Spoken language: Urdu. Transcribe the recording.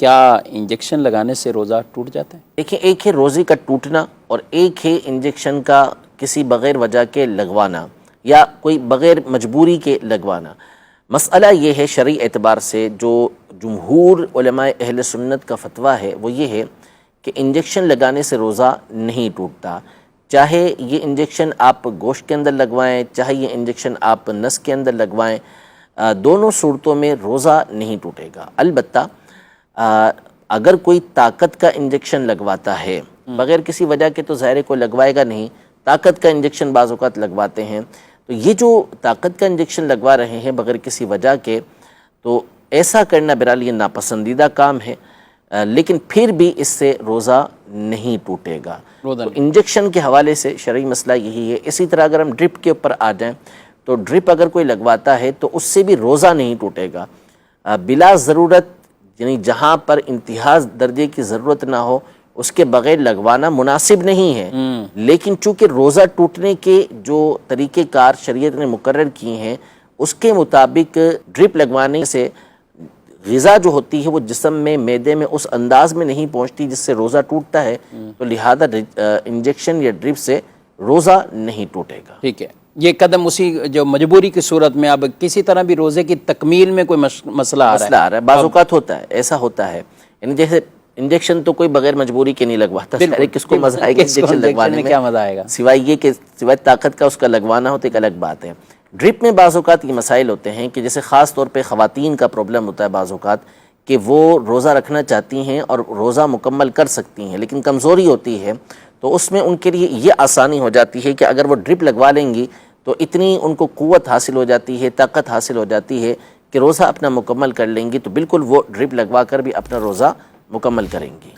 کیا انجیکشن لگانے سے روزہ ٹوٹ جاتا ہے؟ دیکھیں، ایک ہے روزے کا ٹوٹنا اور ایک ہے انجیکشن کا کسی بغیر وجہ کے لگوانا یا کوئی بغیر مجبوری کے لگوانا۔ مسئلہ یہ ہے شرعی اعتبار سے جو جمہور علماء اہل سنت کا فتویٰ ہے وہ یہ ہے کہ انجیکشن لگانے سے روزہ نہیں ٹوٹتا، چاہے یہ انجیکشن آپ گوشت کے اندر لگوائیں، چاہے یہ انجیکشن آپ نس کے اندر لگوائیں، دونوں صورتوں میں روزہ نہیں ٹوٹے گا۔ البتہ اگر کوئی طاقت کا انجیکشن لگواتا ہے بغیر کسی وجہ کے تو ظاہر کو لگوائے گا نہیں، طاقت کا انجیکشن بعض اوقات لگواتے ہیں، تو یہ جو طاقت کا انجیکشن لگوا رہے ہیں بغیر کسی وجہ کے، تو ایسا کرنا بہرحال یہ ناپسندیدہ کام ہے، لیکن پھر بھی اس سے روزہ نہیں ٹوٹے گا۔ تو انجیکشن کے حوالے سے شرعی مسئلہ یہی ہے۔ اسی طرح اگر ہم ڈرپ کے اوپر آ جائیں تو ڈرپ اگر کوئی لگواتا ہے تو اس سے بھی روزہ نہیں ٹوٹے گا، بلا ضرورت، یعنی جہاں پر انتہا درجے کی ضرورت نہ ہو اس کے بغیر لگوانا مناسب نہیں ہے، لیکن چونکہ روزہ ٹوٹنے کے جو طریقہ کار شریعت نے مقرر کیے ہیں اس کے مطابق ڈرپ لگوانے سے غذا جو ہوتی ہے وہ جسم میں، معدے میں اس انداز میں نہیں پہنچتی جس سے روزہ ٹوٹتا ہے، تو لہذا انجیکشن یا ڈرپ سے روزہ نہیں ٹوٹے گا۔ ٹھیک ہے، یہ قدم اسی جو مجبوری کی صورت میں اب کسی طرح بھی روزے کی تکمیل میں کوئی مسئلہ آ رہا ہے، بعض اوقات ہوتا ہے، ایسا ہوتا ہے، یعنی جیسے انجیکشن تو کوئی بغیر مجبوری کے نہیں لگواتا، کس کو مزہ آئے گا انجیکشن لگوانے میں؟ کیا مزہ آئے گا سوائے یہ کہ سوائے طاقت کا اس کا لگوانا ہو تو ایک الگ بات ہے۔ ڈرپ میں بعض اوقات یہ مسائل ہوتے ہیں کہ جیسے خاص طور پہ خواتین کا پرابلم ہوتا ہے بعض اوقات کہ وہ روزہ رکھنا چاہتی ہیں اور روزہ مکمل کر سکتی ہیں لیکن کمزوری ہوتی ہے، تو اس میں ان کے لیے یہ آسانی ہو جاتی ہے کہ اگر وہ ڈرپ لگوا لیں گی تو اتنی ان کو قوت حاصل ہو جاتی ہے، طاقت حاصل ہو جاتی ہے کہ روزہ اپنا مکمل کر لیں گی، تو بالکل وہ ڈرپ لگوا کر بھی اپنا روزہ مکمل کریں گی۔